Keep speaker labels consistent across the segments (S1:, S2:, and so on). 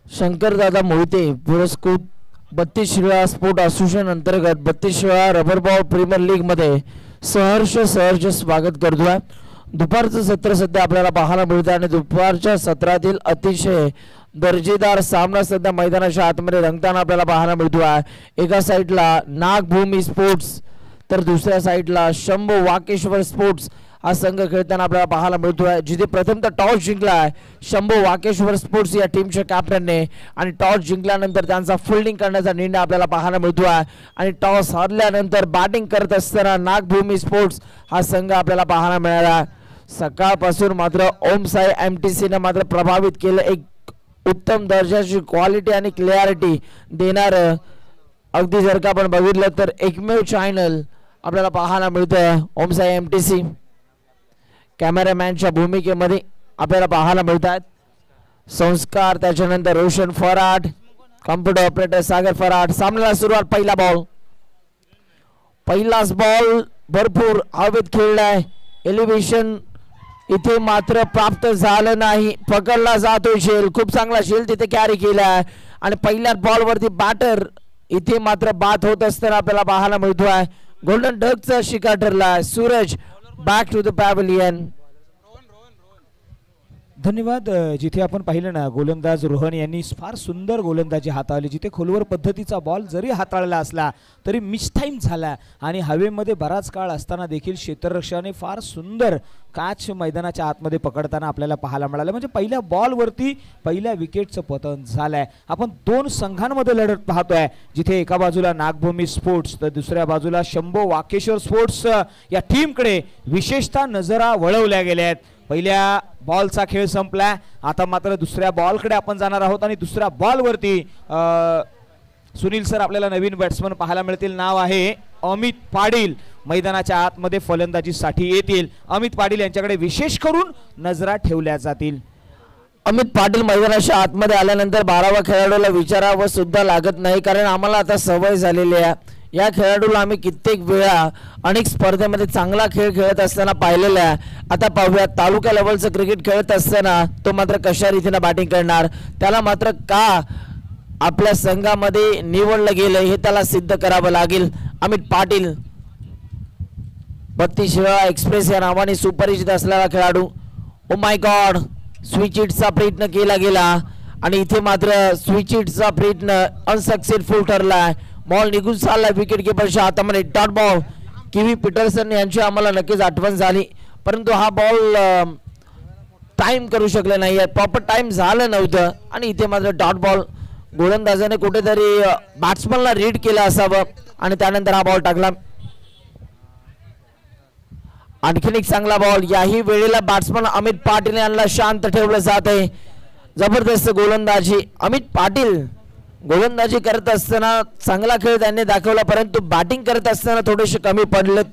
S1: शंकरदादा मोहिते पुरस्कृत 32 sport association अंतर्गत 32 rubber ball premier league मध्ये सहर्ष स्वागत करतोय। दुपारचं सत्र सध्या आपल्याला पाहायला मिळतं आणि दुपारच्या सत्रातील अतिशय दर्जेदार सामना सध्या मैदानाच्या आतमध्ये रंगताना आपल्याला पाहायला मिळतोय। एका साइडला नागभूमी स्पोर्ट्स तर दुसऱ्या साइडला शंभू वाकेश्वर स्पोर्ट्स हा संघ खेळताना आपल्याला पाहायला मिळतोय, जिथे प्रथमतः टॉस जिंकलाय शंभू वाकेश्वर स्पोर्ट्स या टीमच्या कॅप्टनने आणि टॉस जिंकल्यानंतर त्यांचा फिल्डिंग करण्याचा निर्णय आपल्याला पाहायला मिळतोय आणि टॉस हरल्यानंतर बॅटिंग करत असताना नागभूमी स्पोर्ट्स हा संघ आपल्याला पाहायला मिळाला। सकाळपासून मात्र ओम साई MTC ने मात्र प्रभावित केलं, एक उत्तम दर्जाची क्वालिटी आणि क्लॅरिटी देणार अगदी जर का आपण बघितलं तर एकमेव चॅनल आपल्याला पाहायला मिळतं ओम साई MTC। कॅमेरामॅनच्या भूमिकेमध्ये आपल्याला पाहायला मिळतात संस्कार, त्याच्यानंतर रोशन फराट, कॉम्प्युटर ऑपरेटर सागर फराट। सामन्याला सुरुवात, पहिलाच बॉल भरपूर हवेत खेळलाय, एलिव्हेशन इथे मात्र प्राप्त झालं नाही, पकडला जातोय शेल, खूप चांगला शेल तिथे कॅरी केलाय आणि पहिल्याच बॉल वरती बॅटर इथे मात्र बाद होत असताना आपल्याला पाहायला मिळतोय। गोल्डन डकचा शिकार ठरलाय Suraj, back to the pavilion.
S2: धन्यवाद। जिथे आपण पाहिलं ना गोलंदाज रोहन यांनी फार सुंदर गोलंदाजी हाताळली, जिथे खोलवर पद्धतीचा बॉल जरी हाताळला असला तरी मिसटाईम झाला आणि हवेमध्ये बराच काळ असताना देखील क्षेत्ररक्षकाने फार सुंदर कॅच मैदानाच्या आतमध्ये पकडताना आपल्याला पाहायला मिळालं। म्हणजे पहिल्या बॉलवरती पहिल्या विकेटचं पतन झालंय। आपण दोन संघांमध्ये लढत पाहतोय, जिथे एका बाजूला नागभूमी स्पोर्ट्स तर दुसऱ्या बाजूला शंभू वाकेश्वर स्पोर्ट्स या टीमकडे विशेषतः नजरा वळवल्या गेल्या आहेत। पहिल्या बॉलचा खेळ संपला, आता मात्र दुसऱ्या बॉलकडे आपण जाणार आहोत आणि दुसऱ्या बॉलवरती सुनील सर आपल्याला नवीन बॅट्समन पाहायला मिळतील, नाव आहे अमित पाटील, मैदानाच्या आतमध्ये फलंदाजीसाठी येतील। अमित पाटील यांच्याकडे विशेष करून नजरा ठेवल्या जातील।
S1: अमित पाटील मैदानाच्या आतमध्ये आल्यानंतर 12व्या खेळाडूला विचारावं सुद्धा लागत नाही, कारण आम्हाला आता सवय झालेली आहे। या खेळाडूला आम्ही कित्येक वेळा अनेक स्पर्धेमध्ये चांगला खेळ खेळत असताना पाहिलेला आहे। आता पाहूया तालुका लेवलचं क्रिकेट खेळत असताना तो मात्र कशा रीतीने बॅटिंग करणार, त्याला मात्र का आपल्या संघामध्ये निवडलं गेलं हे त्याला सिद्ध करावं लागेल। अमित पाटील 32 एक्सप्रेस या नावाने सुपरिचित असलेला खेळाडू, ओ माय गॉड, स्विच हिटचा प्रयत्न केला गेला आणि इथे मात्र स्विच हिटचा प्रयत्न अनसक्सेसफुल ठरला। बॉल निघून चालला विकेट कीपरच्या हातामध्ये, डॉट बॉल। किवी पीटरसन यांची आम्हाला नक्कीच आठवण झाली, परंतु हा बॉल टाइम करू शकले नाही, प्रॉपर टाइम झालं नव्हतं आणि इथे मात्र डॉट बॉल। गोलंदाजाने कुठेतरी बॅट्समनला रीड केलं असावं आणि त्यानंतर हा बॉल टाकला। आणखीन एक चांगला बॉल, याही वेळेला बॅट्समन अमित पाटील यांना शांत ठेवलं जात आहे। जबरदस्त गोलंदाजी, अमित पाटील गोलंदाजी करत असताना चांगला खेळ त्यांनी दाखवला, परंतु बॅटिंग करत असताना थोडेसे कमी पडलेत।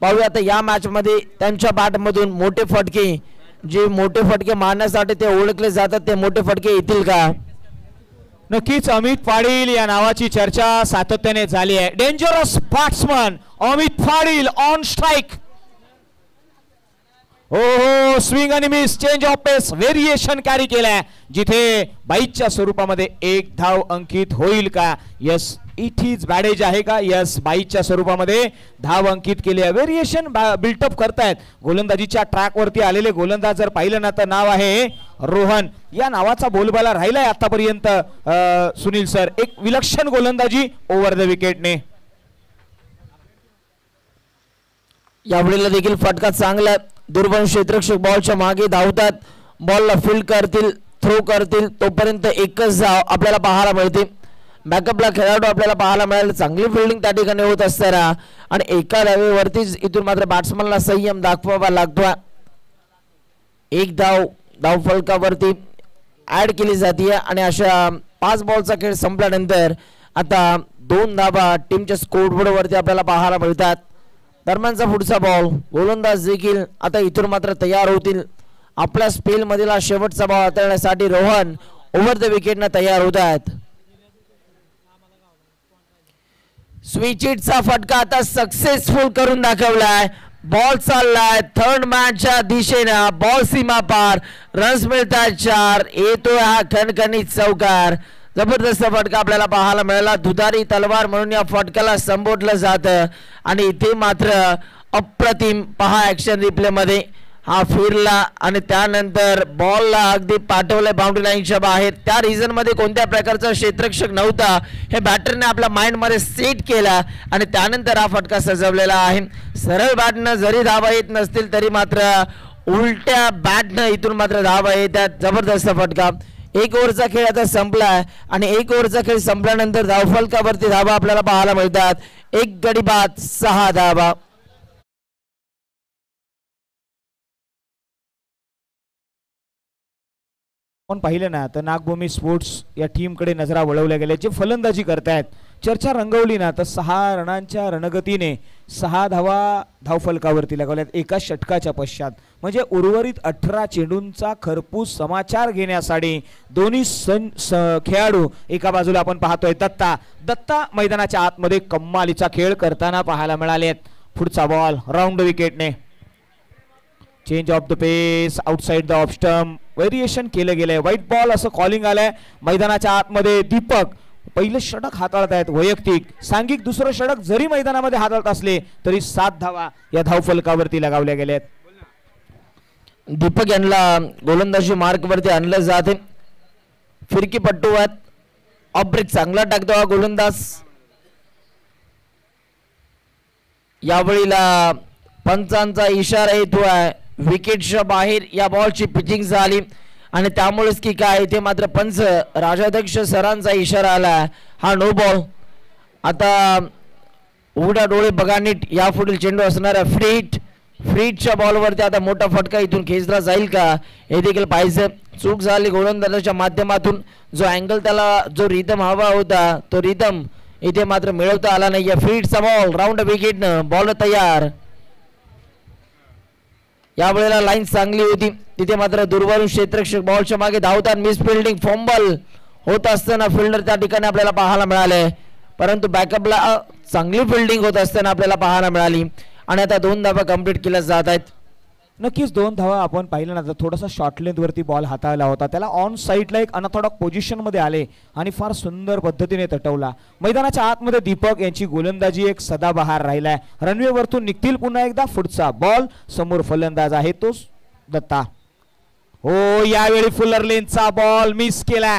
S1: पाहूया आता या मॅच मध्ये त्यांच्या बॅटमधून मोठे फटके, जे मोठे फटके मारण्यासाठी ते ओळखले जातात, ते मोठे फटके येतील का?
S2: नक्कीच अमित पाटील या नावाची चर्चा सातत्याने झाली आहे। Dangerous batsman Amit Patil on strike, हो स्विंग आणि miss, change of pace, variation carry केलाय, जिथे बाईच्या स्वरूपामध्ये एक धाव अंकित होईल का? यस, इट इज बॅडेज आहे का? यस, बाईच्या स्वरूपामध्ये धाव अंकित केली आहे। व्हेरिएशन बिल्टअप करतायत गोलंदाजीच्या ट्रॅक वरती आलेले गोलंदाज जर पाहिलं ना तर नाव आहे रोहन, या नावाचा बोलबाला राहिलाय आतापर्यंत। सुनील सर, एक विलक्षण गोलंदाजी ओव्हर द विकेटने,
S1: यावेळेला देखील फटका चांगला। दुर्बल क्षेत्ररक्षक बॉलच्या मागे धावतात, बॉलला फील्ड करतील, थ्रो करतील, तोपर्यंत एकच धाव आपल्याला पाहायला मिळते। बॅकअपला खेळाडू आपल्याला पाहायला मिळाले, चांगली फिल्डिंग त्या ठिकाणी होत असताना आणि एका धावेवरतीच इथून मात्र बॅट्समनला संयम दाखवावा लागतो। एक धाव फलकावरती ऍड केली जाते आणि अशा 5 बॉलचा खेळ संपल्यानंतर आता 2 धावा टीमच्या स्कोरबोर्ड वरती आपल्याला पाहायला मिळतात। दरम्यानचा पुढचा बॉल, गोलंदाज देखील आता इथून मात्र तयार होतील आपल्या स्पेल मधील शेवटचा बॉल हाताळण्यासाठी। रोहन ओव्हर द विकेटने तयार होत आहेत। स्विच हिटचा फटका आता सक्सेसफुल करून दाखवलाय, बॉल चाललाय थर्ड मॅनच्या दिशेने बॉल सीमा पार रन्स मिळतात 4 येतोय हा खणखणीत चौकार जबरदस्त फटका आपल्याला पाहायला मिळाला दुधारी तलवार म्हणून या फटक्याला संबोधलं जातं आणि इथे मात्र अप्रतिम पहा ऍक्शन रिप्ले मध्ये हा फिरला आणि त्यानंतर बॉलला अगदी पाठवलंय बाउंड्री लाईनच्या बाहेर त्या रिजन मध्ये कोणत्या प्रकारचा क्षेत्ररक्षक नव्हता हे बॅटरने आपल्या माइंड मध्ये सेट केला आणि त्यानंतर हा फटका सजवलेला आहे सरळ बॅटनं जरी धावा येत नसतील तरी मात्र उलट्या बॅटनं इथून मात्र धावा येतात जबरदस्त फटका 1 ओव्हरचा खेळ आता संपलाय आणि 1 ओव्हरचा खेळ संपल्यानंतर धावफलकावरती धावा आपल्याला पाहायला मिळतात 1 गडी बाद 6 धावा
S2: आपण पाहिलं ना तर नागभूमी स्पोर्ट्स या टीमकडे नजरा वळवल्या गेल्या जे फलंदाजी करतायत चर्चा रंगवली ना तर 6 रनांच्या रणगतीने 6 धावा धावफलकावरती लगावल्यात एका षटकाच्या पश्चात म्हणजे उर्वरित 18 चेंडूंचा खरपूस समाचार घेण्यासाठी दोन्ही खेळाडू एका बाजूला आपण पाहतोय दत्ता मैदानाच्या आतमध्ये कम्मालीचा खेळ करताना पाहायला मिळालेत पुढचा बॉल राऊंड विकेटने change of the pace outside the off stump variation केलं गेलंय व्हाईट बॉल असं कॉलिंग आलंय मैदानाच्या आतमध्ये दीपक पहिलं षटक हाताळत आहेत वैयक्तिक सांघिक दुसरं षटक जरी मैदानामध्ये हाताळत असले तरी 7 धावा या धावफलकावरती लगावल्या गेल्यात
S1: दीपक यांना गोलंदाजी मार्क वरती आणलं जाते फिरकी पट्टू आहेत ऑफ ब्रेक चांगला टाकतो हा गोलंदाज यावेळीला पंचांचा इशारा येतो आहे विकेटच्या बाहेर या बॉलची पिचिंग झाली आणि त्यामुळेच की काय इथे मात्र पंच राजाध्यक्ष सरांचा इशारा आला हा नो बॉल आता उघडा डोळे बघा नीट या पुढील चेंडू असणारा फ्रीटच्या बॉलवरती आता मोठा फटका इथून खेचला जाईल का हे देखील पाहिजे चूक झाली गोलंदाजाच्या माध्यमातून जो अँगल त्याला जो रिदम हवा होता तो रिदम इथे मात्र मिळवता आला नाही फ्रीटचा बॉल राऊंड विकेटनं बॉल तयार यावेळेला लाईन चांगली होती तिथे मात्र दुर्वारून क्षेत्ररक्षक बॉलच्या मागे धावतात मिस फिल्डिंग फॉम्बल होत असताना फिल्डर त्या ठिकाणी आपल्याला पाहायला मिळाले परंतु बॅकअपला चांगली फिल्डिंग होत असताना आपल्याला पाहायला मिळाली आणि आता 2 धावा कंप्लीट केल्या जात आहेत
S2: नक्कीच 2 धावा आपण पाहिलं ना तर थोडासा शॉर्ट लेंथ वरती बॉल हाताळला होता त्याला ऑन साईडला एक अनऑर्थोडॉक्स पोझिशन मध्ये आले आणि फार सुंदर पद्धतीने तटवला मैदानाच्या आतमध्ये दीपक यांची गोलंदाजी एक सदाबहार राहिलाय रनवे वरतून निघतील पुन्हा एकदा पुढचा बॉल समोर फलंदाज आहे तो दत्ता हो यावेळी फुलर लेनचा बॉल मिस केला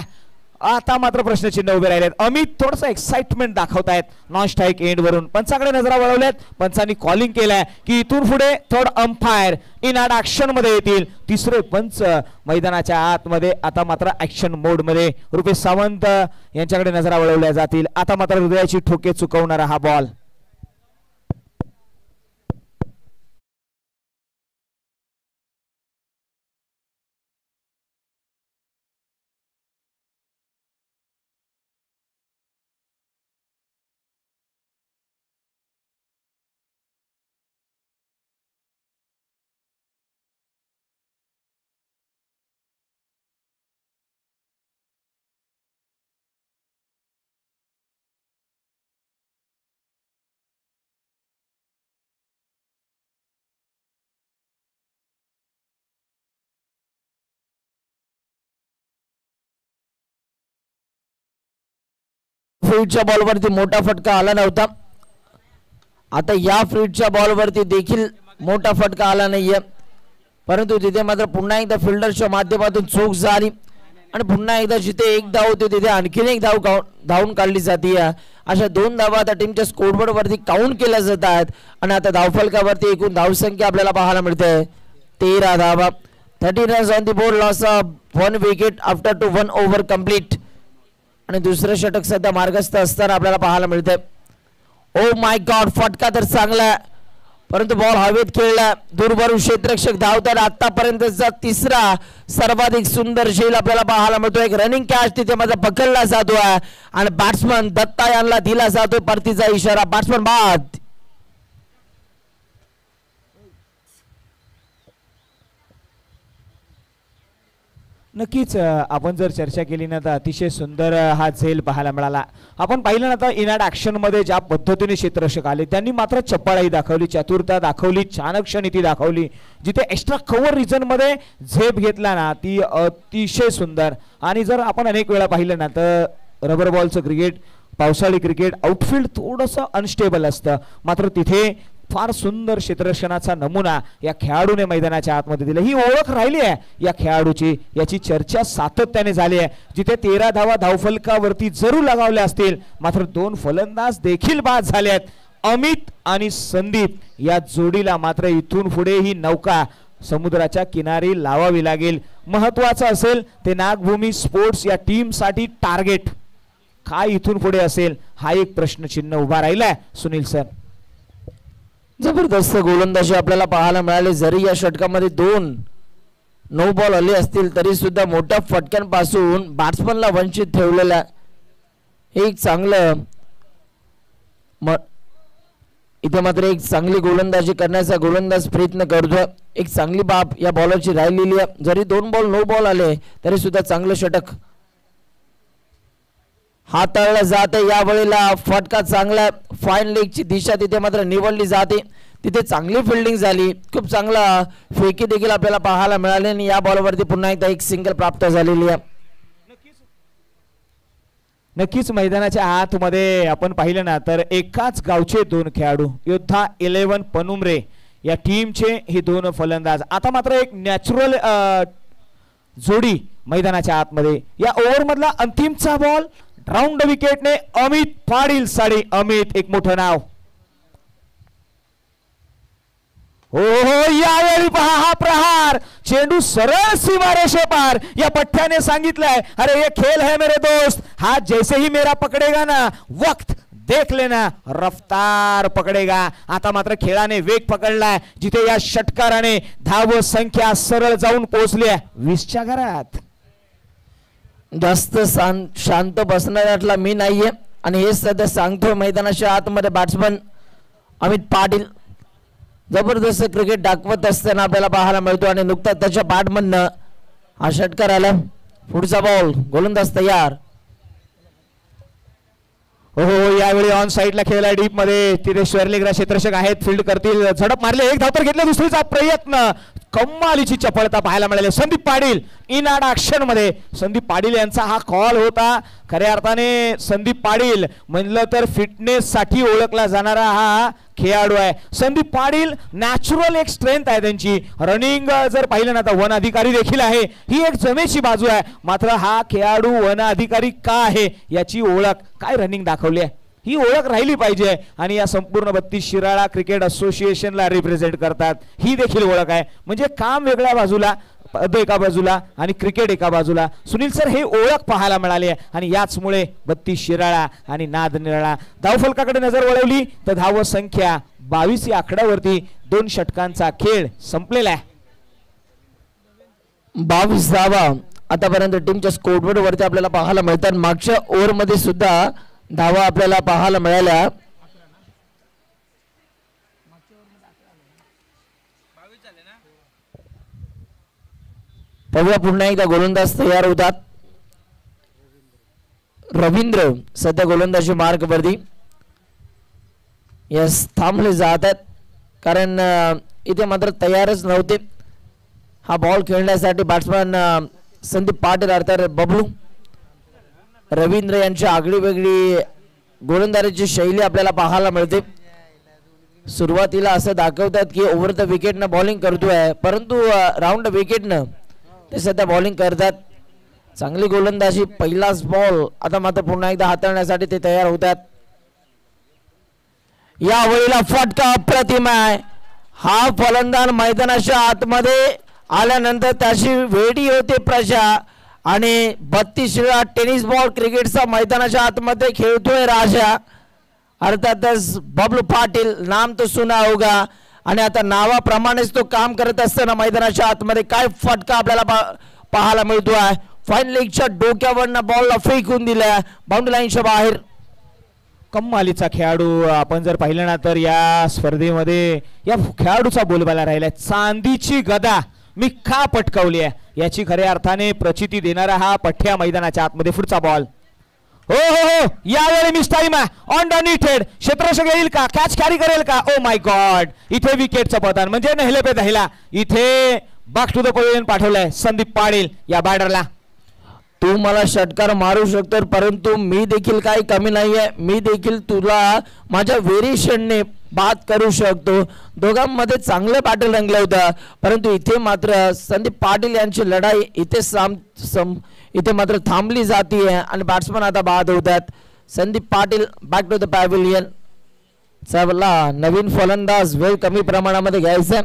S2: आता मात्र प्रश्नचिन्ह उभे राहिलेत अमित थोडंसं एक्साइटमेंट दाखवतायत नॉन स्ट्राईक एंड वरून पंचाकडे नजरा वळवल्यात पंचांनी कॉलिंग केलंय की इथून पुढे थर्ड अंपायर इन ॲड ऍक्शन मध्ये येतील तिसरे पंच मैदानाच्या आतमध्ये आता मात्र ऍक्शन मोड मध्ये रुपेश सावंत यांच्याकडे नजरा वळवल्या जातील आता मात्र हृदयाची ठोके चुकवणारा हा बॉल
S1: फ्रीटच्या बॉलवरती मोठा फटका आला नव्हता आता या फ्रीटच्या बॉलवरती देखील मोठा फटका आला नाहीये परंतु तिथे मात्र पुन्हा एकदा फिल्डरच्या माध्यमातून चूक झाली आणि पुन्हा एकदा जिथे 1 धाव होती तिथे आणखीन 1 धाव धावून काढली जाते अशा 2 धावा आता टीमच्या स्कोरबोर्ड वरती काउंट केल्या जात आहेत आणि आता धावफलकावरती एकूण धावसंख्या आपल्याला पाहायला मिळते 13 धावा 30 runs on the board loss of 1 wicket after two 1 over complete आणि दुसरं षटक सध्या मार्गस्थ असताना आपल्याला पाहायला मिळते ओ माय गॉड फटका तर चांगला परंतु बॉल हवेत खेळला दूरवरून क्षेत्ररक्षक धावतात आतापर्यंतचा तिसरा सर्वाधिक सुंदर झेल आपल्याला पाहायला मिळतो एक रनिंग कॅच तिथे माझा पकडला जातोय आणि बॅट्समन दत्ता यांना दिला जातोय परतीचा इशारा बॅट्समन बाद
S2: नक्कीच आपण जर चर्चा केली ना तर अतिशय सुंदर हा झेल पाहायला मिळाला. आपण पाहिलं ना तर इनॅड ॲक्शन मध्ये ज्या पद्धतीने क्षेत्ररक्षक आले त्यांनी मात्र चपळाई दाखवली, चतुरता दाखवली, चाणक्य नीती दाखवली. जिथे एक्स्ट्रा कव्हर रिजन मध्ये झेप घेतला ना ती अतिशय सुंदर. आणि जर आपण अनेक वेळा पाहिलं ना तर रबर बॉलचं क्रिकेट, पावसाळी क्रिकेट आउटफील्ड थोडंसं अनस्टेबल असतं, मात्र तिथे फार सुंदर क्षेत्ररक्षणाचा नमुना या खेळाडूने मैदानाच्या आतमध्ये दिला. ही ओळख राहिली आहे या खेळाडूची, याची चर्चा सातत्याने झाली आहे. जिथे 13 धावा धावफलकावरती जरूर लगावल्या असतील, मात्र 2 फलंदाज देखील बाद झाले आहेत. अमित आणि संदीप या जोडीला मात्र इथून पुढे ही नौका समुद्राच्या किनारी लावावी लागेल. महत्वाचं असेल ते नागभूमी स्पोर्ट्स या टीमसाठी टार्गेट काय इथून पुढे असेल हा एक प्रश्नचिन्ह उभा राहिलाय. सुनील सर,
S1: जबरदस्त गोलंदाजी आपल्याला पाहायला मिळाली. जरी या षटकामध्ये 2 नो बॉल आले असतील तरी सुद्धा मोठ्या फटक्यांपासून बॅट्समनला वंचित ठेवलेला एक चांगलं इथे मात्र एक चांगली गोलंदाजी करण्याचा गोलंदाज प्रयत्न करतोय. एक चांगली बाब या बॉलरची राहिलेली आहे. जरी 2 बॉल नो बॉल आले तरी सुद्धा चांगलं षटक हाताळलं जाते. यावेळेला फटका चांगला, फाईन लेगची दिशा तिथे मात्र निवडली जाते. तिथे चांगली फिल्डिंग झाली, खूप चांगला फेकी देखील आपल्याला पाहायला मिळाले आणि या बॉलवरती पुन्हा एकदा एक सिंगल प्राप्त झालेली आहे.
S2: नक्कीच मैदानाच्या आतमध्ये आपण पाहिलं ना तर एकाच गावचे 2 खेळाडू, योद्धा 11 पनुमरे या टीमचे हे 2 फलंदाज. आता मात्र एक नॅचरल जोडी मैदानाच्या आतमध्ये. या ओव्हर मधला अंतिमचा बॉल राऊंड विकेटने अमित पाटील साडी. अमित एक मोठं नाव. हो यावेळी पहा हा प्रहार, चेंडू सरळ सीमारेषे पार. या पठ्ठ्याने सांगितलंय अरे ये खेल है मेरे दोस्त, हा जैसे ही मेरा पकडेगा ना वक्त देख लेना रफ्तार पकडेगा. आता मात्र खेळाने वेग पकडलाय. जिथे या षटकाराने धाव संख्या सरळ जाऊन पोहोचली आहे 20च्या घरात.
S1: जास्त शांत बसणाऱ्यातला मी नाहीये आणि हे सध्या सांगतो मैदानाच्या आतमध्ये बॅट्समन अमित पाटील जबरदस्त क्रिकेट दाखवत असताना आपल्याला पाहायला मिळतो. आणि नुकताच त्याच्या बॅटमधनं हा षटकार आला. पुढचा बॉल, गोलंदाज तयार.
S2: हो यावेळी ऑन साइडला खेळला डीप मध्ये. तिथे श्वेरलेगरा क्षेत्ररक्षक आहेत, फील्ड करतील. झडप मारले, एक धाव तर घेतले. दुसरीचा प्रयत्न, कमालीची चपळता पाहायला मिळाली. संदीप पाटील इन ॲक्शन मध्ये. संदीप पाटील यांचा हा कॉल होता. खऱ्या अर्थाने संदीप पाटील म्हणलं तर फिटनेस साठी ओळखला जाणारा हा खेळाडू आहे. संदीप पाटील नॅचरल एक स्ट्रेंथ आहे त्यांची. रनिंग जर पाहिलं ना तर वन अधिकारी देखील आहे, ही एक जमेची बाजू आहे. मात्र हा खेळाडू वन अधिकारी का आहे याची ओळख, काय रनिंग दाखवली आहे ही ओळख राहिली पाहिजे. आणि या संपूर्ण 32 शिराळा क्रिकेट असोसिएशनला रिप्रेझेंट करतात, ही देखील ओळख आहे. म्हणजे काम वेगळ्या बाजूला, पद एका बाजूला आणि क्रिकेट एका बाजूला. सुनील सर हे ओळख पाहायला मिळाली आहे आणि याचमुळे 32 शिराळा आणि नाद निराळा. धावफलकाकडे नजर वळवली तर धाव संख्या 22 या आकड्यावरती 2 षटकांचा खेळ संपलेला आहे.
S1: 22 धावा आतापर्यंत टीमच्या स्कोरबोर्ड वरती आपल्याला पाहायला मिळतात. मागच्या ओव्हर मध्ये सुद्धा धावा आपल्याला पाहायला मिळाल्या. पाहूया पुन्हा एकदा गोलंदाज तयार होतात. रवींद्र सध्या गोलंदाजी मार्ग वरती यस थांबले जात आहेत, कारण इथे मात्र तयारच नव्हते हा बॉल खेळण्यासाठी. बॅट्समन संदीप पाटील अर्थात बबलू रवींद्र यांची आगळी वेगळी गोलंदाजीची शैली आपल्याला पाहायला मिळते. सुरुवातीला असं दाखवतात की ओव्हर द विकेटनं बॉलिंग करतोय, परंतु राऊंड विकेटनं ते सध्या बॉलिंग करतात. चांगली गोलंदाजी, पहिलाच बॉल. आता मात्र पुन्हा एकदा हाताळण्यासाठी ते तयार होतात. यावेळेला फटका अप्रतिम आहे. हा फलंदाज मैदानाच्या आतमध्ये आल्यानंतर त्याची वेडी होते प्रजा. आणि 32 टेनिस बॉल क्रिकेटचा मैदानाच्या आतमध्ये खेळतोय राजा, अर्थातच बबलू पाटील. नाम तो सुना होगा. आणि आता नावाप्रमाणेच तो काम करत असताना मैदानाच्या आतमध्ये काय फटका आपल्याला पाहायला मिळतोय. फाईन लेगच्या डोक्यावरनं बॉलला फेकून दिल्या बाउंड्री लाईनच्या बाहेर.
S2: कमालीचा खेळाडू आपण जर पाहिलं ना तर या स्पर्धेमध्ये या खेळाडूचा बोलबाला राहिलाय. चांदीची गदा मी का पटकावली आहे याची खऱ्या अर्थाने प्रचिती देणारा हा पठ्या मैदानाच्या आतमध्ये पुढचा बॉल. हो हो हो यावेळी मिस टाइम आहे. ऑन डॉनिटेड क्षेत्ररक्षक येईल का, कॅच कॅरी करेल का. ओ माय गॉड, इथे विकेटचं पतन म्हणजे नेहले पे दहिला. इथे बॅक टू द पवेलियन पाठवलंय संदीप पाटील या बॅटरला.
S1: तू मला षटकार मारू शकतो परंतु मी देखील काही कमी नाहीये. मी देखील तुला माझ्या व्हेरिएशनने बाद करू शकतो. दोघांमध्ये चांगलं बॅटल रंगलं होतं परंतु इथे मात्र संदीप पाटील यांची लढाई इथे मात्र थांबली जाते आणि बॅट्समन आता बाद होतात. Sandeep Patil back to the pavilion. चला नवीन फलंदाज वेळ कमी प्रमाणामध्ये घ्यायचा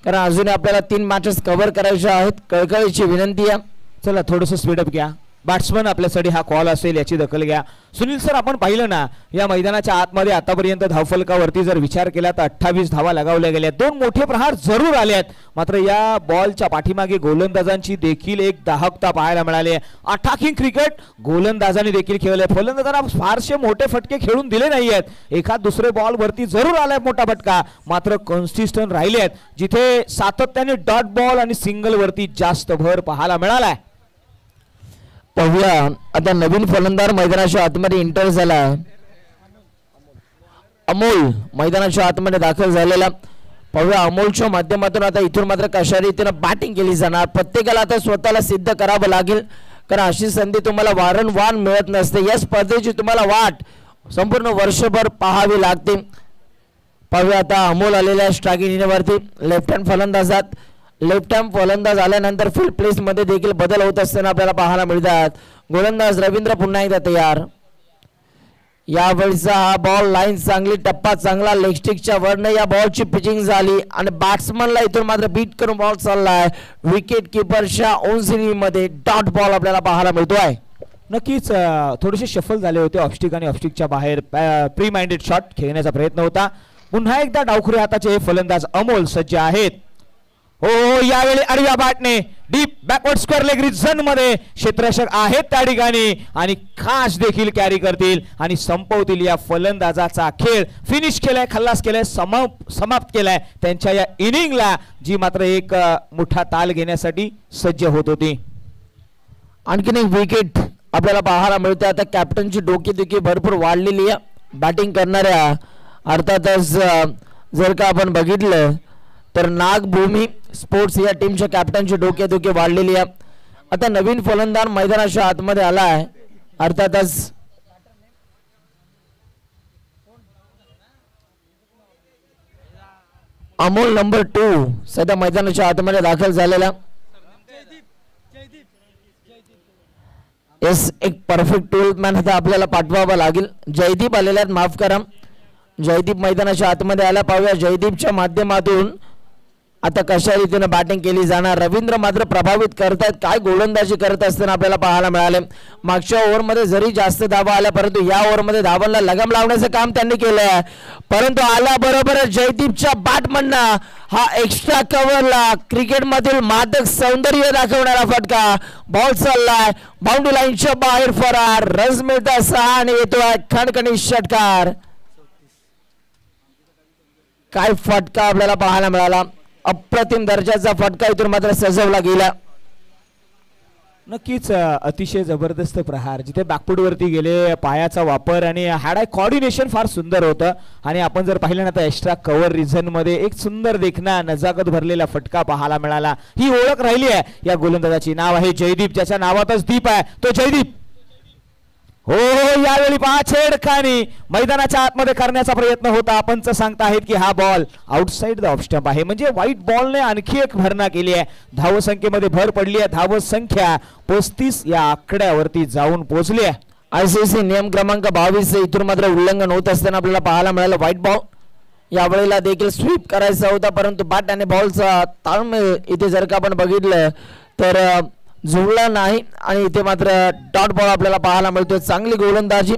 S1: कारण अजूनही आपल्याला 3 मॅचेस कव्हर करायच्या आहेत. कळकळीची विनंती आहे.
S2: चला थोडंसं स्पीडअप घ्या. बॅट्समन आपल्यासाठी हा कॉल असेल याची दखल घ्या. सुनील सर, आपण पाहिलं ना या मैदानाच्या आतमध्ये आतापर्यंत धावफलकावरती जर विचार केला तर 28 धावा लगावल्या गेल्या. 2 मोठे प्रहार जरूर आले आहेत मात्र या बॉलच्या पाठीमागे गोलंदाजांची देखील एक दाहकता पाहायला मिळाली आहे. अटॅकिंग क्रिकेट गोलंदाजांनी देखील खेळले. फलंदाजांना फारसे मोठे फटके खेळून दिले नाही आहेत. एखाद दुसरे बॉल वरती जरूर आलाय मोठा फटका मात्र कन्सिस्टंट राहिले आहेत. जिथे सातत्याने डॉट बॉल आणि सिंगल वरती जास्त भर पाहायला मिळालाय.
S1: पाहूया आता नवीन फलंदाज मैदानाच्या आतमध्ये एंटर झाला. अमोल मैदानाच्या आतमध्ये दाखल झालेला. पाहूया अमोलच्या माध्यमातून आता इथून मात्र कशा रीतीने बॅटिंग केली जाणार. प्रत्येकाला आता स्वतःला सिद्ध करावं लागेल कारण अशी संधी तुम्हाला वारंवार मिळत नसते. या स्पर्धेची तुम्हाला वाट संपूर्ण वर्षभर पाहावी लागते. पाहूया आता अमोल आलेल्या स्ट्रायकिंग वरती लेफ्ट हँड फलंदाजात. लेफ्ट हँड फलंदाज आल्यानंतर फील्ड प्लेस मध्ये देखील बदल होत असताना आपल्याला पाहायला मिळतात. गोलंदाज रवींद्र पुन्हा एकदा तयार. यावेळीचा हा बॉल लाईन चांगली, टप्पा चांगला, लेग स्टिकच्या वरनं या बॉलची पिचिंग झाली आणि बॅट्समनला इथून मात्र बीट करून बॉल चाललाय. विकेट किपरच्या ओन सिरीज मध्ये डॉट बॉल आपल्याला पाहायला मिळतोय.
S2: नक्कीच थोडेसे शफल झाले होते ऑफस्टिक आणि ऑफस्टिकच्या बाहेर. प्री माइंडेड शॉट खेळण्याचा प्रयत्न होता. पुन्हा एकदा डावखुरी हाताचे फलंदाज अमोल सज्ज आहेत. हो यावेळी आडव्या बॅटने deep backward square leg region मध्ये क्षेत्ररक्षक आहेत त्या ठिकाणी आणि खास देखील कॅरी करतील आणि संपवतील या फलंदाजाचा खेळ. फिनिश केलाय, खल्लास केलाय, समाप्त केलाय त्यांच्या या इनिंगला जी मात्र एक मोठा ताल घेण्यासाठी सज्ज होत होती.
S1: आणखीन एक विकेट आपल्याला पाहायला मिळते. आता कॅप्टनची डोकेदुखी भरपूर वाढलेली आहे बॅटिंग करणाऱ्या. अर्थातच जर का आपण बघितलं तर नागभूमी स्पोर्ट्स या टीमच्या कॅप्टनची डोकेदुखी वाढलेली आहे. आता नवीन फलंदाज मैदानाच्या आतमध्ये आला आहे. अर्थातच अमोल नंबर 2 सध्या मैदानाच्या आतमध्ये दाखल झालेला. येस, एक परफेक्ट 12 मॅन आता आपल्याला पाठवावा लागेल. जयदीप आलेला आहेत, माफ करा. जयदीप मैदानाच्या आतमध्ये आला. पाहूया जयदीपच्या माध्यमातून आता कशा रीतीने बॅटिंग केली जाणार. रवींद्र मात्र प्रभावित करतायत. काय गोलंदाजी करत असताना आपल्याला पाहायला मिळाले. मागच्या ओव्हरमध्ये जरी जास्त धावा आल्या परंतु या ओव्हरमध्ये धावांना लगाम लावण्याचं काम त्यांनी केलंय. परंतु आल्याबरोबर जयदीपच्या बॅटमधनं हा एक्स्ट्रा कव्हरला क्रिकेटमधील मादक सौंदर्य दाखवणारा फटका. बॉल चाललाय बाउंड्री लाईनच्या बाहेर. फरार. रन्स मिळतात 6 आणि येतोय खणखणीत षटकार. काय फटका आपल्याला पाहायला मिळाला. अप्रतिम दर्जाचा फटका इथून मात्र सजवला गेला.
S2: नक्कीच अतिशय जबरदस्त प्रहार. जिथे बॅकफूट वरती गेले, पायाचा वापर आणि हॅड आय कोऑर्डिनेशन फार सुंदर होतं. आणि आपण जर पाहिलं ना तर एक्स्ट्रा कव्हर रिझन मध्ये एक सुंदर देखना नजाकत भरलेला फटका पाहायला मिळाला. ही ओळख राहिली आहे या गोलंदाजाची. नाव आहे जयदीप, ज्याच्या नावातच दीप आहे तो जयदीप. हो यावेळी पहा छेडखानी मैदानाच्या आतमध्ये करण्याचा प्रयत्न होता. पंच सांगता आहेत की हा ball outside the off stump आहे म्हणजे व्हाईट बॉलने आणखी एक भरणा केली आहे. धावसंख्येमध्ये भर पडली आहे. धावसंख्या 35 या आकड्यावरती जाऊन पोहोचली आहे.
S1: ICC नियम क्रमांक 22 इथून मात्र उल्लंघन होत असताना आपल्याला पाहायला मिळालं व्हाईट बॉल. यावेळेला देखील स्वीप करायचा होता परंतु बॅट आणि बॉलचा ताळमेळ इथे जर का आपण बघितलं तर जुळला नाही आणि इथे मात्र डॉट बॉल आपल्याला पाहायला मिळतोय. चांगली गोलंदाजी.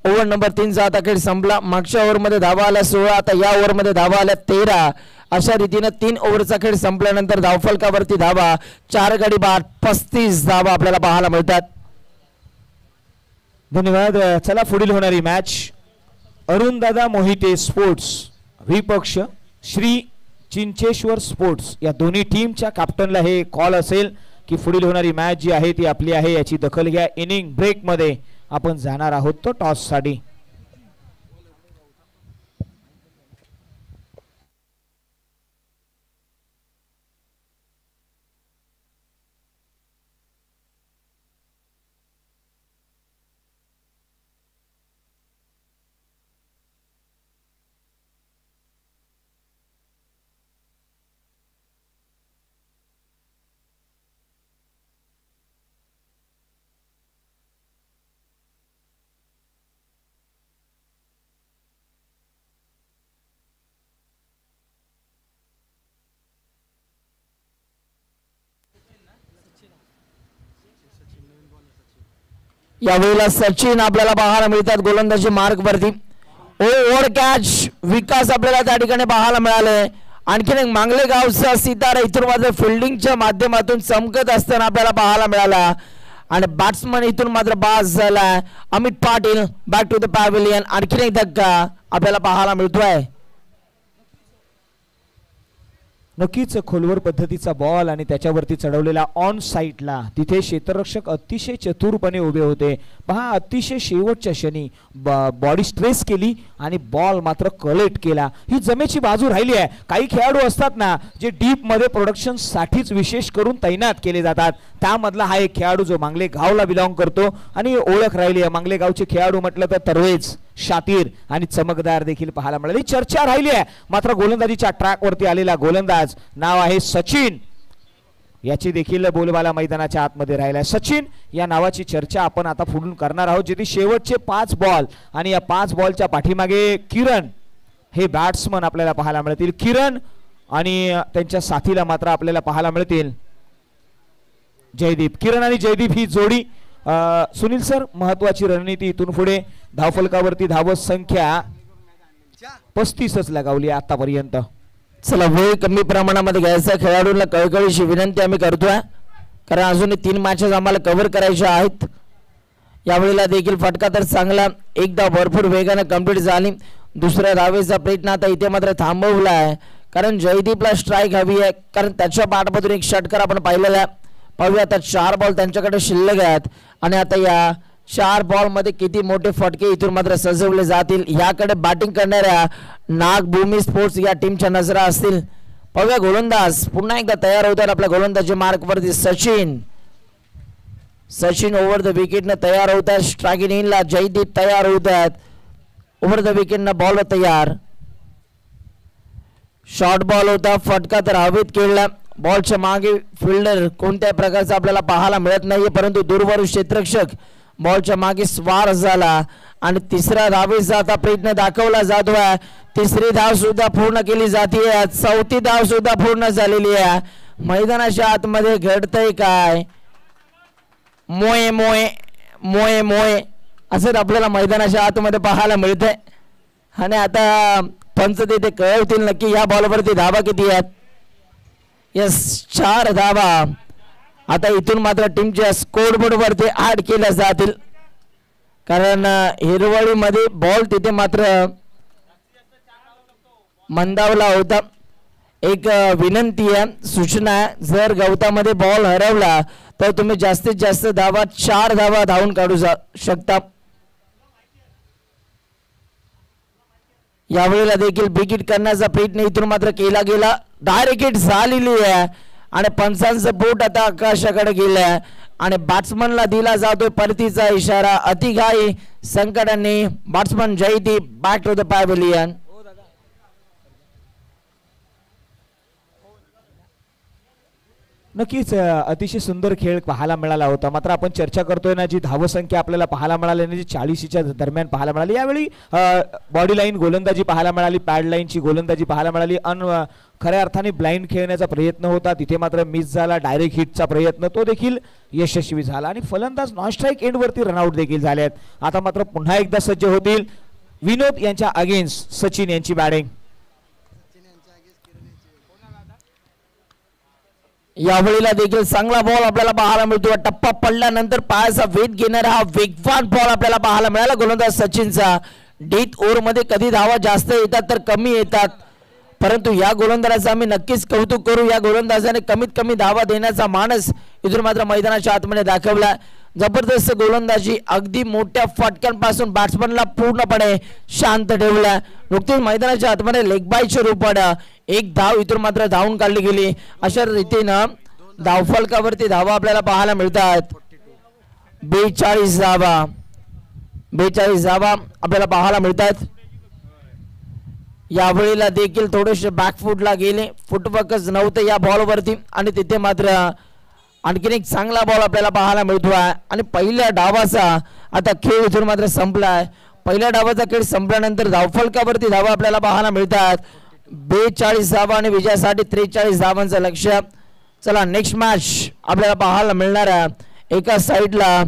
S1: ओव्हर नंबर 3 चा आता खेळ संपला. मागच्या ओव्हरमध्ये धावा आल्या 16, आता या ओव्हरमध्ये धावा आल्या 13. अशा रीतीने 3 ओव्हरचा खेळ संपल्यानंतर धावफलकावरती धावा 4 गडी बाद 35 धावा आपल्याला पाहायला मिळतात.
S2: धन्यवाद. चला पुढील होणारी मॅच अरुणदादा मोहिते स्पोर्ट्स विपक्ष श्री चिंचेश्वर स्पोर्ट्स या दोन्ही टीमच्या कॅप्टनला हे कॉल असेल की पुढील होणारी मॅच जी आहे ती आपली आहे, याची दखल घ्या. इनिंग ब्रेक मध्ये आपण जाणार आहोत तो टॉस साठी.
S1: यावेळेला सचिन आपल्याला पाहायला मिळतात गोलंदाजी मार्ग वरती. ओव्हर कॅच विकास आपल्याला त्या ठिकाणी पाहायला मिळाले. आणखीन एक मांगलेगावचा सितारा इथून मात्र फिल्डिंगच्या माध्यमातून चमकत असताना आपल्याला पाहायला मिळाला. आणि बॅट्समन इथून मात्र बास झाला. Amit Patil back to the pavilion. आणखीन एक धक्का आपल्याला पाहायला मिळतोय.
S2: नक्कीच खोलवर पद्धतीचा बॉल आणि त्याच्यावरती चढवलेला ऑन साईडला तिथे क्षेत्ररक्षक अतिशय चतुरपणे उभे होते. पहा, अतिशय शेवटच्या क्षणी बॉडी स्ट्रेस केली आणि बॉल मात्र कलेक्ट केला. ही जमेची बाजू राहिली आहे. काही खेळाडू असतात ना जे डीप मध्ये प्रोडक्शन साठीच विशेष करून तैनात केले जातात. त्यामधला हा एक खेळाडू जो मांगले गावला बिलॉंग करतो आणि ओळख राहिली आहे. मांगले गावचे खेळाडू म्हटलं तर तरवेज, शातीर आणि चमकदार देखील पाहायला मिळाली. चर्चा राहिली आहे मात्र गोलंदाजीच्या ट्रॅक वरती आलेला गोलंदाज नाव आहे सचिन. याची देखील बोलबाला मैदानाच्या आतमध्ये राहिला आहे. सचिन या नावाची चर्चा आपण आता पुढून करणार आहोत. जिथे शेवटचे 5 बॉल आणि या 5 बॉलच्या पाठीमागे किरण हे बॅट्समन आपल्याला पाहायला मिळतील. किरण आणि त्यांच्या साथीला मात्र आपल्याला पाहायला मिळतील जयदीप. किरण आणि जयदीप ही जोडी. सुनील सर, महत्वाची रणनीती इथून पुढे धावफलकावरती धावत संख्या 35च लगावली आतापर्यंत.
S1: चला, वेळ कमी प्रमाणामध्ये घ्यायचा. खेळाडूंना कळकळीची विनंती आम्ही करतोय, कारण अजून 3 मॅचेस आम्हाला कव्हर करायच्या आहेत. यावेळेला देखील फटका तर चांगला, एकदा भरपूर वेगाने कंप्लीट झाली. दुसऱ्या धावेचा प्रयत्न आता इथे मात्र थांबवला आहे, कारण जयदीपला स्ट्राईक हवी आहे. कारण त्याच्या पाठमधून एक षटकार आपण पाहिलेला आहे. पाहूया आता 4 बॉल त्यांच्याकडे शिल्लक आहेत आणि आता या 4 बॉल मध्ये किती मोठे फटके इथून मात्र सजवले जातील याकडे बॅटिंग करणाऱ्या नागभूमी स्पोर्ट्स या टीमच्या नजरा असतील. पाहूया गोलंदाज पुन्हा एकदा तयार होतात आपल्या गोलंदाजी मार्कवरती. सचिन ओव्हर द विकेटनं तयार होतात. स्ट्रायकिंग इनला जयदीप तयार होतात. ओव्हर द विकेटनं बॉल तयार. शॉर्ट बॉल होता, फटका तर हवेत खेळला. बॉलच्या मागे फिल्डर कोणत्याही प्रकारचा आपल्याला पाहायला मिळत नाहीये, परंतु दूरवरून क्षेत्ररक्षक बॉलच्या मागे स्वार झाला आणि तिसऱ्या धावेचा आता प्रयत्न दाखवला जातोय. तिसरी धाव सुद्धा पूर्ण केली जाते. चौथी धाव सुद्धा पूर्ण झालेली आहे. मैदानाच्या आतमध्ये घडतंय काय? मोये मोये मोये मोये असं आपल्याला मैदानाच्या आतमध्ये पाहायला मिळतंय. आणि आता पंच तिथे कळवतील नक्की या बॉलवरती धावा किती आहेत. यस, 4 धावा आता इथून मात्र टीमच्या स्कोरबोर्ड वरती ऍड केल्या जातील, कारण हिरवळीमध्ये बॉल तिथे मात्र मंदावला होता. एक विनंती आहे, सूचना आहे, जर गवतामध्ये बॉल हरवला तर तुम्ही जास्तीत जास्त धावा 4 धावा धावून काढू शकता. यावेळेला देखील विकेट करण्याचा प्रयत्न इथून मात्र केला गेला. डायरेक्ट हिट झालेली आहे आणि पंचांचं बोट आता आकाशाकडे गेलंय आणि बॅट्समनला दिला जातोय परतीचा इशारा. अतिघाई संकटाने batsman Jaydeep back to the pavilion.
S2: नक्कीच अतिशय सुंदर खेळ पाहायला मिळाला होता. मात्र आपण चर्चा करतोय ना, जी धावसंख्या आपल्याला पाहायला मिळाली ना, जी 40च्या दरम्यान पाहायला मिळाली. यावेळी बॉडी लाईन गोलंदाजी पाहायला मिळाली, पॅड लाईनची गोलंदाजी पाहायला मिळाली. खऱ्या अर्थाने ब्लाइंड खेळण्याचा प्रयत्न होता, तिथे मात्र मिस झाला. डायरेक्ट हिटचा प्रयत्न तो देखील यशस्वी झाला आणि फलंदाज नॉन स्ट्राईक एंडवरती रनआउट देखील झाले आहेत. आता मात्र पुन्हा एकदा सज्ज होतील विनोद यांच्या अगेन्स्ट सचिन यांची बॅटिंग.
S1: यावेळेला देखील चांगला बॉल आपल्याला पाहायला मिळतो. टप्पा पडल्यानंतर पायाचा वेध घेणारा हा वेगवान बॉल आपल्याला पाहायला मिळाला गोलंदाज सचिनचा. डेथ ओव्हर मध्ये कधी धावा जास्त येतात तर कमी येतात, परंतु या गोलंदाजाचं आम्ही नक्कीच कौतुक करू. या गोलंदाजाने कमीत कमी धावा देण्याचा मानस इथून मात्र मैदानाच्या आतमध्ये दाखवला. जबरदस्त गोलंदाजी, अगदी मोठ्या फटक्यांपासून बॅट्समनला पूर्णपणे शांत ठेवला. नुकतीच मैदानाच्या आतमध्ये लेग बायच्या रूपानं एक धाव इथून मात्र धावून काढली गेली. अशा रीतीनं धावफलकावरती धावा आपल्याला पाहायला मिळतात. 42 धावा, 42 धावा आपल्याला पाहायला मिळतात. यावेळेला देखील थोडेसे बॅकफुटला गेले, फुटवर्कच नव्हते या बॉलवरती आणि तिथे मात्र आणखीन एक चांगला बॉल आपल्याला पाहायला मिळतो आहे. आणि पहिल्या डावाचा आता खेळ इथून मात्र संपलाय. पहिल्या डावाचा खेळ संपल्यानंतर धावफलकावरती धावा आपल्याला पाहायला मिळतात. 42 धावा आणि विजयासाठी 43 धावांचं लक्ष्य. चला नेक्स्ट मॅच आपल्याला पाहायला मिळणार आहे. एका साईडला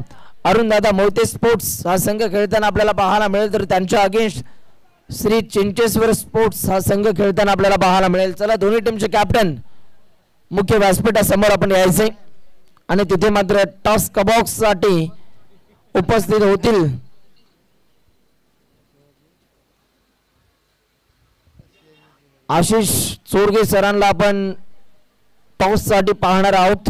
S1: अरुणदादा मोहिते स्पोर्ट्स हा संघ खेळताना आपल्याला पाहायला मिळेल, तर त्यांच्या अगेन्स्ट श्री चिंचेश्वर स्पोर्ट्स हा संघ खेळताना आपल्याला पाहायला मिळेल. चला दोन्ही टीमचे कॅप्टन मुख्य व्यासपीठासमोर आपण यायचे आणि तिथे मात्र टॉस बॉक्स साठी उपस्थित होतील. आशिष चोरगे सरांना आपण टॉस साठी पाहणार आहोत.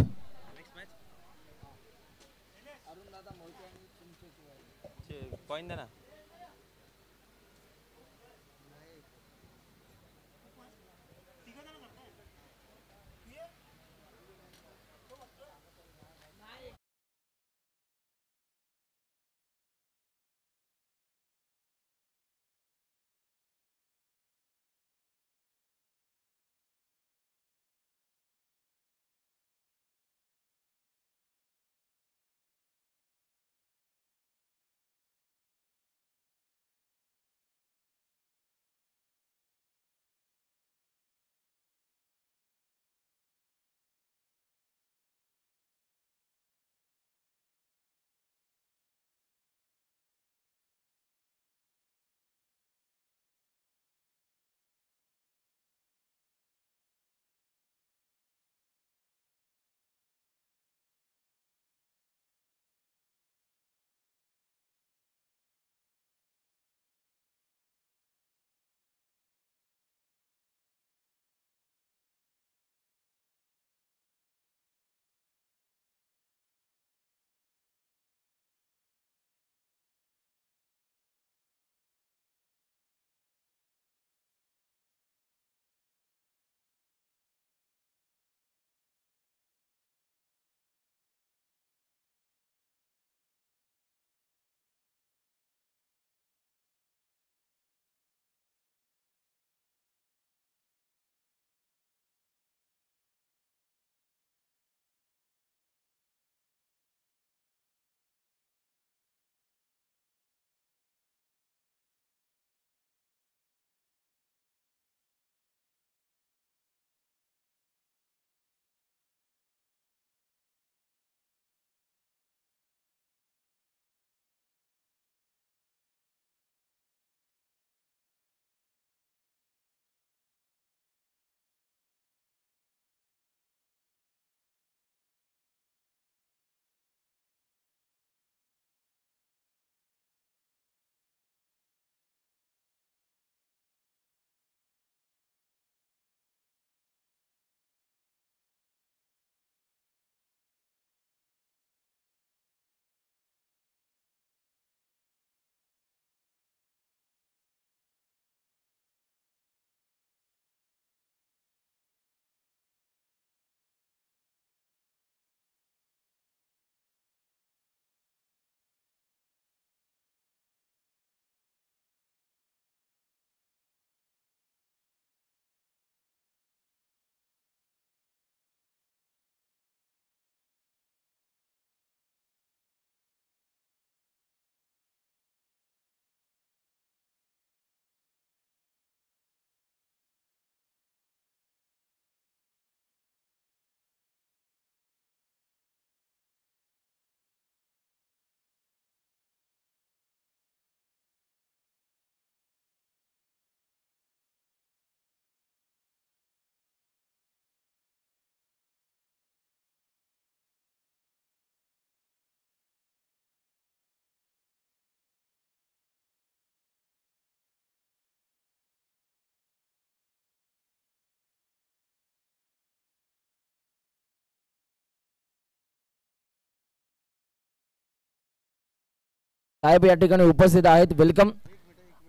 S1: साहेब या ठिकाणी उपस्थित आहेत, वेलकम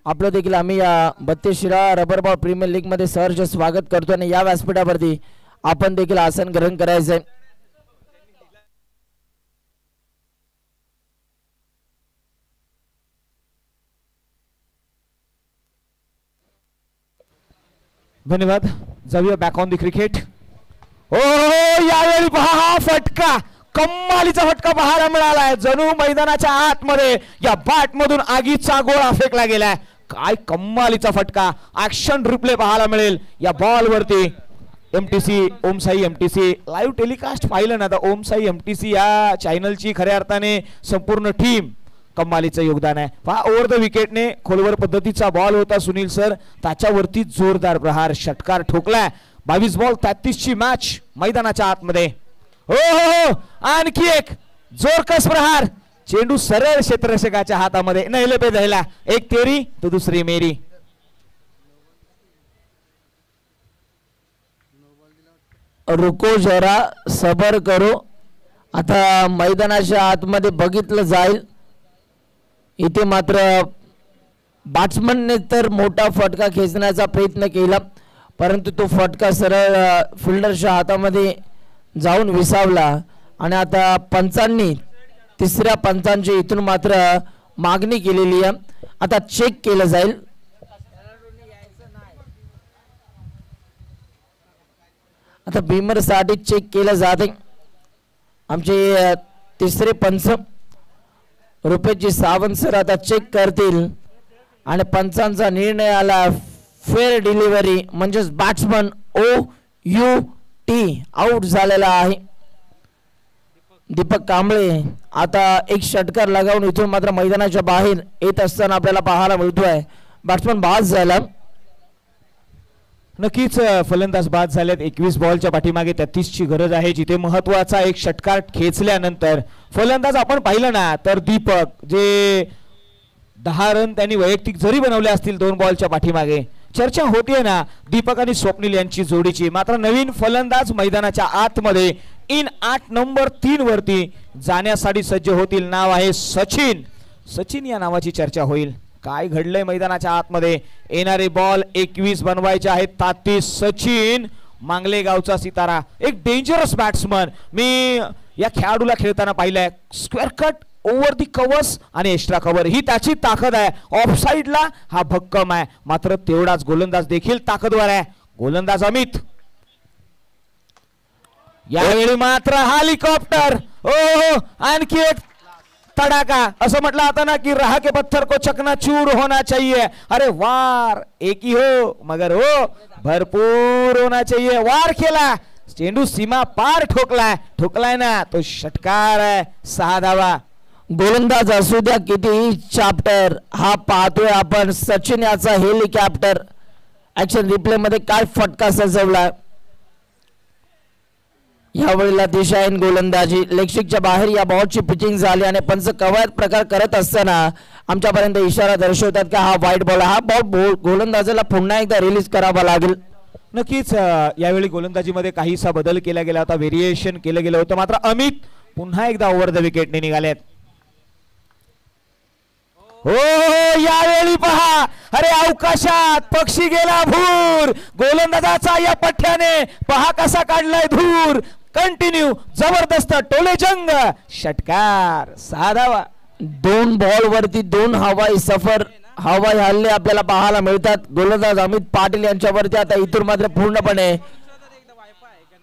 S1: आपलं देखील आम्ही या 32 Shirala rubber ball premier league मध्ये सहर्ष स्वागत करतो आणि या व्यासपीठावरती आपण देखील आसन ग्रहण करायचंय.
S2: धन्यवाद. जाऊया बॅक ऑन द क्रिकेट. ओ यावेळी पहा हा फटका, कमालीचा फटका पाहायला मिळालाय. जणू मैदानाच्या आतमध्ये या बॅट मधून आगीचा गोळा फेकला गेलाय. काय कमालीचा फटका. ऍक्शन रिप्ले पाहायला मिळेल या बॉल वरती. MTC Om Sai MTC live telecast पाहिलं ना तर ओमसाई एमटीसी या चॅनलची खऱ्या अर्थाने संपूर्ण टीम कमालीचं योगदान आहे. पहा ओव्हर द विकेटने खोलवर पद्धतीचा बॉल होता सुनील सर, त्याच्यावरती जोरदार प्रहार षटकार ठोकलाय. 22 बॉल 33 ची मॅच मैदानाच्या आतमध्ये. हो हो हो आणखी एक जोरकस प्रहार. चेंडू सरळ क्षेत्ररक्षकाच्या हातामध्ये. नहिले पे दहला. एक तेरी तो दुसरी मेरी.
S1: रुको जरा सबर करो. आता मैदानाच्या आतमध्ये बघितलं जाईल. इथे मात्र बॅट्समनने तर मोठा फटका खेचण्याचा प्रयत्न केला, परंतु तो फटका सरळ फिल्डरच्या हातामध्ये जाऊन विसावला आणि आता पंचांनी तिसऱ्या पंचांची इथून मात्र मागणी केलेली आहे. आता चेक केलं जाईल. आता बीमरसाठी चेक केलं जाते. आमचे तिसरे पंच रुपेशजी सावंत सर आता चेक करतील आणि पंचांचा निर्णय आला फेअर डिलिव्हरी, म्हणजेच बॅट्समन OUT आउट झालेला आहे. दीपक कांबळे आता एक षटकार लगावून इथून मात्र मैदानाच्या बाहेर येत असताना आपल्याला पाहायला मिळतोय. बॅट्समन बाद झाला.
S2: नक्कीच फलंदाज बाद झालेत. 21 बॉलच्या पाठीमागे 33 ची गरज आहे, जिथे महत्वाचा एक षटकार खेचल्यानंतर फलंदाज आपण पाहिलं ना तर दीपक जे 10 रन त्यांनी वैयक्तिक जरी बनवले असतील 2 बॉलच्या पाठीमागे, चर्चा होतीये ना दीपक आणि स्वप्नील यांची जोडीची. मात्र नवीन फलंदाज मैदानाच्या आतमध्ये इन 8 नंबर 3 वरती जाण्यासाठी सज्ज होतील. नाव आहे सचिन. सचिन या नावाची चर्चा होईल. काय घडलंय मैदानाच्या आतमध्ये. येणारे बॉल 21 बनवायचे आहेत. 33 सचिन मांगलेगावचा सितारा, एक डेंजरस बॅट्समन. मी या खेळाडूला खेळताना पाहिलंय. स्क्वेअर कट, ओव्हर दी कव्हर्स आणि एक्स्ट्रा कव्हर ही त्याची ताकद आहे. ऑफ साइडला हा भक्कम आहे, मात्र तेवढाच गोलंदाज देखील ताकदवर आहे. गोलंदाज अमित. यावेळी मात्र हेलिकॉप्टर. ओ आणखी एक तड़ाका. असं म्हटलं आता ना की रहा के पत्थर को चकनाचूर होना चाहिए. अरे वार एक ही हो मगर हो भरपूर होना चाहिए. वार खेला, चेंडू सीमा पार ठोकलाय ना तो षटकार आहे. 6 धावा.
S1: गोलंदाज असू द्या किती चॅप्टर, हा पाहतोय आपण सचिन याचा हेलिकॉप्टर. ऍक्शन रिप्ले मध्ये काय फटका सजवला. यावेळेला दिशाहीन गोलंदाजी. लेगस्टिकच्या बाहेर या बॉलची पिचिंग झाली आणि पंच कवायत प्रकार करत असताना आमच्यापर्यंत इशारा दर्शवतात की हा वाईट बॉल. हा बॉल गोलंदाजाला पुन्हा एकदा रिलीज करावा लागेल.
S2: नक्कीच यावेळी गोलंदाजीमध्ये काहीसा बदल केला गेला होता, व्हेरिएशन केलं गेलं होतं. मात्र अमित पुन्हा एकदा ओव्हर द विकेटने निघालेत. हो यावेळी पहा, अरे अवकाशात पक्षी गेला भूर. गोलंदाजाचा या पठ्याने पहा कसा काढलाय धूर. कंटिन्यू जबरदस्त टोलेजंग षटकार. 6 धावा.
S1: 2 बॉल वरती 2 हवाई हल्ले आपल्याला पाहायला मिळतात. गोलंदाज अमित पाटील यांच्यावरती आता इथून मात्र पूर्णपणे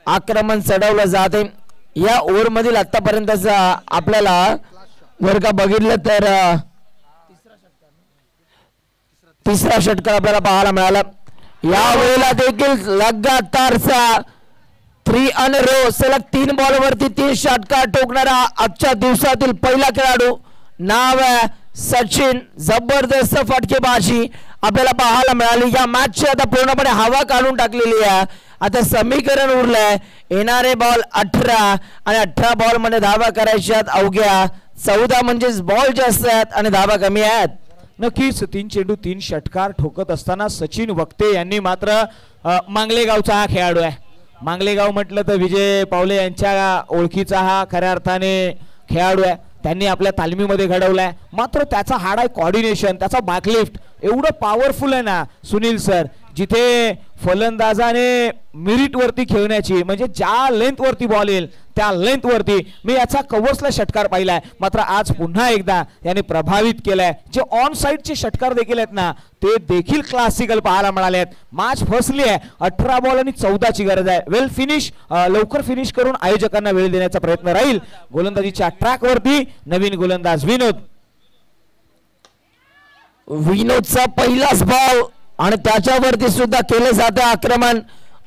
S1: आक्रमण चढवलं जाते. या ओव्हर मधील आतापर्यंतचा आपल्याला जर का बघितलं तर तिसरा षटकार आपल्याला पाहायला मिळाला. यावेळेला देखील लगातारचा 3 अन रो सलग 3 बॉल वरती 3 षटकार ठोकणारा आजच्या दिवसातील पहिला खेळाडू. नाव आहे सचिन. जबरदस्त फटकेबाजी आपल्याला पाहायला मिळाली. या मॅचची आता पूर्णपणे हवा काढून टाकलेली आहे. आता समीकरण उरलंय. येणारे बॉल 18 आणि 18 बॉल मध्ये धावा करायच्या अवघ्या 14, म्हणजेच बॉल जास्त आहेत आणि धावा कमी आहेत.
S2: नक्कीच 3 चेंडू 3 षटकार ठोकत असताना सचिन वक्ते यांनी मात्र मांगलेगावचा हा खेळाडू आहे. मांगलेगाव म्हटलं तर विजय पावले यांच्या ओळखीचा हा खऱ्या अर्थाने खेळाडू आहे. त्यांनी आपल्या तालमीमध्ये घडवलाय, मात्र त्याचा हाड आहे कॉर्डिनेशन, त्याचा बॅकलिफ्ट एवढं पॉवरफुल आहे ना सुनील सर, जिथे फलंदाजाने मिरिट वरती खेळण्याची म्हणजे ज्या लेंथ वरती बॉल येईल त्या लेंथ वरती, मी याचा कव्हर्सला षटकार पाहिलाय, मात्र आज पुन्हा एकदा याने प्रभावित केलाय. जे ऑन साइडचे षटकार देखील आहेत ना ते देखील क्लासिकल पाहायला मिळाले आहेत. मॅच फसली आहे, 18 बॉल आणि 14ची गरज आहे. वेल फिनिश, लवकर फिनिश करून आयोजकांना वेळ देण्याचा प्रयत्न राहील. गोलंदाजीच्या ट्रॅक वरती नवीन गोलंदाज
S1: विनोदचा पहिलाच बॉल आणि त्याच्यावरती सुद्धा केले जाते आक्रमण.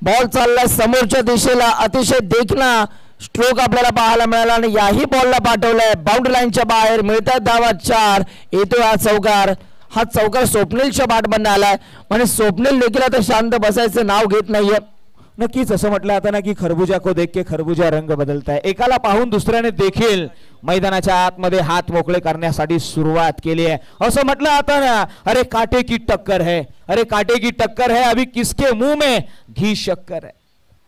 S1: बॉल चाललाय समोरच्या दिशेला, अतिशय देखणा स्ट्रोक आपल्याला पाहायला मिळाला आणि याही बॉलला पाठवलंय बाउंड्री लाईनच्या बाहेर. मिळतात धावा 4. येतो हा चौकार. हा चौकार स्वप्नीलच्या बॅटमधून आलाय, म्हणजे स्वप्नील देखील आता शांत बसायचं नाव घेत नाहीये.
S2: नक्कीच असं म्हटलं आता ना की खरबुजा को देख के खरबुजा रंग बदलता है. एकाला पाहून दुसऱ्याने देखील मैदानाच्या आतमध्ये हात मोकळे करण्यासाठी सुरुवात केली आहे. असं म्हटलं आता ना, अरे काटे की टक्कर है, अरे काटे की टक्कर है, अभी किसके मुंह में घी शक्कर है.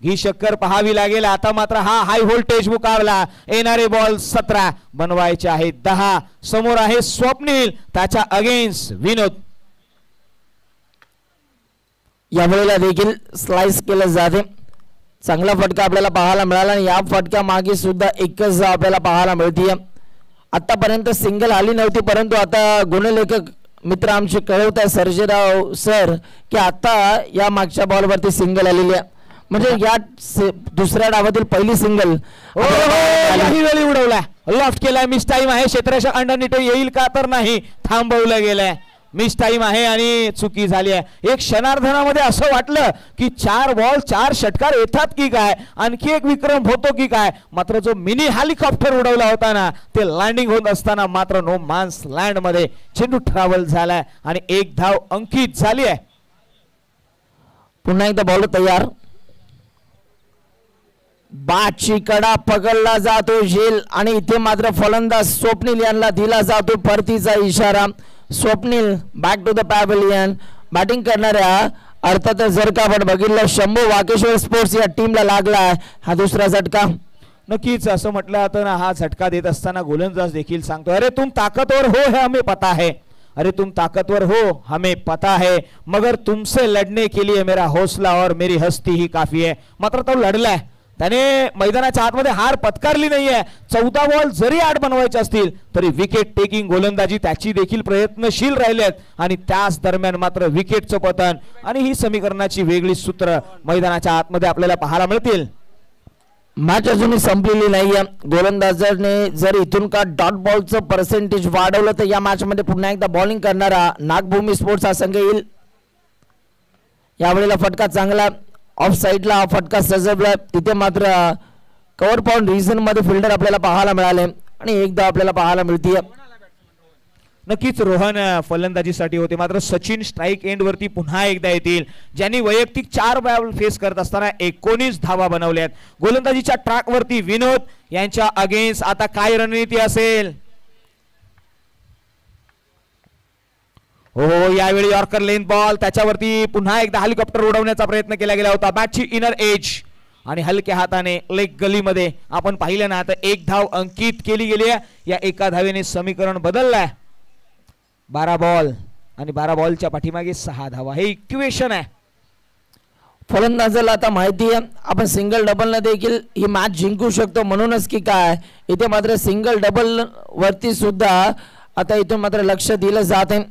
S2: घी शक्कर पाहावी लागेल. आता मात्र हा हाय व्होल्टेज मुकाबला. येणारे बॉल 17 बनवायचे आहेत 10. समोर आहे स्वप्नील, त्याच्या अगेन्स्ट विनोद.
S1: यावेळेला देखील स्लाइस केलं जाते. चांगला फटका आपल्याला पाहायला मिळाला आणि या फटक्या मागे सुद्धा एकच आपल्याला पाहायला मिळते. आतापर्यंत सिंगल आली नव्हती, परंतु आता गुणलेखक मित्र आमचे कळवत आहे सर्जेराव सर की आता या मागच्या बॉलवरती सिंगल आलेली आहे, म्हणजे या दुसऱ्या डावातील पहिली सिंगल.
S2: काही वेळी उडवलाय, लॉफ्ट केलाय, मिस टाइम आहे. क्षेत्राच्या अंडरनीट येईल का तर नाही, थांबवलं गेलंय. मिस टाइम आहे आणि चुकी झाली आहे. एक क्षणार्धनामध्ये असं वाटलं की 4 बॉल 4 षटकार येतात की काय, आणखी एक विक्रम होतो की काय, मात्र जो मिनी हेलिकॉप्टर उडवला होता ना ते लँडिंग होत असताना मात्र नो मान्स लँड मध्ये चेंडू ट्रॅव्हल झालाय आणि 1 धाव अंकित झाली आहे.
S1: पुन्हा एकदा बॉल तयार. बाची कडा पकडला जातो झेल आणि इथे मात्र फलंदाज स्वप्नील यांना दिला जातो परतीचा इशारा. Swapnil back to the pavilion. Batting करणाऱ्या अर्थात जर का आपण बघितलं शंभू वाकेश्वर स्पोर्ट्स या टीमला लागलाय हा दुसरा झटका.
S2: नक्कीच असं म्हटलं आता ना, हा झटका देत असताना गोलंदाज देखील सांगतो, अरे तुम ताकतवर हो है हमें पता है, अरे तुम ताकतवर हो हमें पता है, मगर तुमसे लड़ने के लिए मेरा हौसला और मेरी हस्ती ही काफी है. मात्र तो लढलाय, त्याने मैदानाच्या आतमध्ये हार पत्कारली नाहीये. 14 बॉल जरी 8 बनवायचे असतील तरी विकेट टेकिंग गोलंदाजी त्याची देखील प्रयत्नशील राहिलेत आणि त्याच दरम्यान मात्र विकेटचं पतन आणि ही समीकरणाची वेगळी सूत्र मैदानाच्या आतमध्ये आपल्याला पाहायला मिळतील.
S1: मॅच अजूनही संपलेली नाहीये. गोलंदाजाने जर इथून का डॉट बॉलचं पर्सेंटेज वाढवलं तर या मॅच मध्ये पुन्हा एकदा बॉलिंग करणारा नागभूमी स्पोर्ट्स हा संघ येईल. यावेळेला फटका चांगला ऑफ साइडला हा फटका सजवला, तिथे मात्र कव्हर पॉइंट रिजन मध्ये फिल्डर आपल्याला पाहायला मिळाले आणि एकदा आपल्याला पाहायला मिळते.
S2: नक्कीच रोहन फलंदाजीसाठी होते, मात्र सचिन स्ट्राइक एंड वरती पुन्हा एकदा येतील, ज्यांनी वैयक्तिक 4 बॉल फेस करत असताना 19 धावा बनवल्यात. गोलंदाजीच्या ट्रॅक वरती विनोद यांच्या अगेन्स्ट आता काय रणनीती असेल. हो यावेळी यॉर्कर लेंथ बॉल, त्याच्यावरती पुन्हा एकदा हेलिकॉप्टर उडवण्याचा प्रयत्न केला गेला होता. बॅटची इनर एज आणि हलक्या हाताने लेग गलीमध्ये आपण पाहिलं ना, आता 1 धाव अंकित केली गेली आहे. या एका धावेने समीकरण बदललंय. 12 बॉल आणि 12 बॉलच्या पाठीमागे 6 धावा, हे इक्वेशन आहे.
S1: फलंदाजाला आता माहिती आहे आपण सिंगल डबल न देखील ही मॅच जिंकू शकतो, म्हणूनच की काय इथे मात्र सिंगल डबल वरती सुद्धा आता इथून मात्र लक्ष दिलं जाते.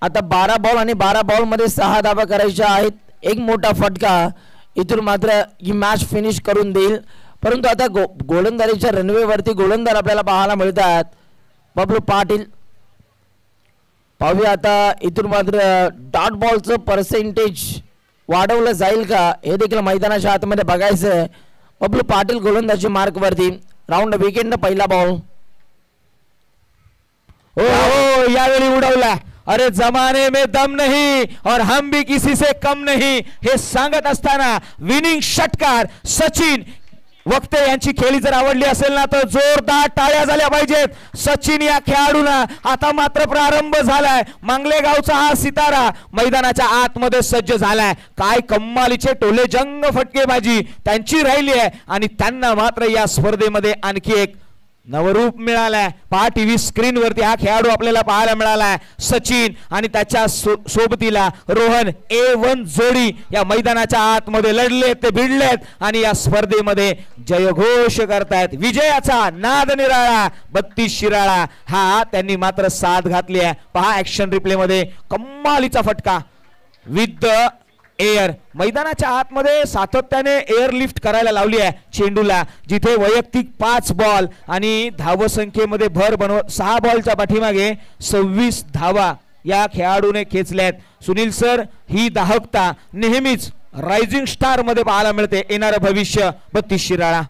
S1: आता 12 बॉल आणि 12 बॉल मध्ये 6 धावा करायच्या आहेत. एक मोठा फटका इथून मात्र ही मॅच फिनिश करून देईल. परंतु आता गोलंदाजीच्या रनवे वरती गोलंदाज आपल्याला पाहायला मिळतात. बबलू पाटील पाहूया आता इथून मात्र डॉट बॉलचं पर्सेंटेज वाढवलं जाईल का हे देखील मैदानाच्या आतमध्ये बघायचं आहे. बबलू पाटील गोलंदाजी मार्क वरती. राऊंड विकेंड पहिला बॉल.
S2: हो यावेळी उडवला. अरे जमाने में दम नहीं और हम भी किसी से कम नहीं हे सांगत असताना विनिंग षटकार सचिन वक्ते यांची खेळी जर आवडली असेल ना तर जोरदार टाळ्या झाल्या पाहिजेत. सचिन या खेळाडूंना आता मात्र प्रारंभ झालाय. मांगलेगावचा हा सितारा मैदानाच्या आतमध्ये सज्ज झालाय. काय कम्मालीचे टोले जंग फटकेबाजी त्यांची राहिली आहे आणि त्यांना मात्र या स्पर्धेमध्ये आणखी एक नवरूप मिळालाय पहा टीव्ही स्क्रीन वरती हा खेळाडू आपल्याला पाहायला मिळालाय सचिन आणि त्याच्या सोबतीला रोहन A1 जोडी या मैदानाच्या आतमध्ये लढलेत ते भिडलेत आणि या स्पर्धेमध्ये जयघोष करतायत विजयाचा नाद निराळा 32 शिराळा हा त्यांनी मात्र साथ घातली आहे पहा ऍक्शन रिप्ले मध्ये कमालीचा फटका विथ द एअर मैदानाच्या आतमध्ये सातत्याने एअर लिफ्ट करायला लावली आहे चेंडूला जिथे वैयक्तिक 5 बॉल आणि धावसंख्येमध्ये भर बनवत 6 बॉलच्या पाठीमागे 26 धावा या खेळाडूने खेचल्यात सुनील सर ही दाहकता नेहमीच रायझिंग स्टार मध्ये पाहायला मिळते येणारं भविष्य 32 शिराळा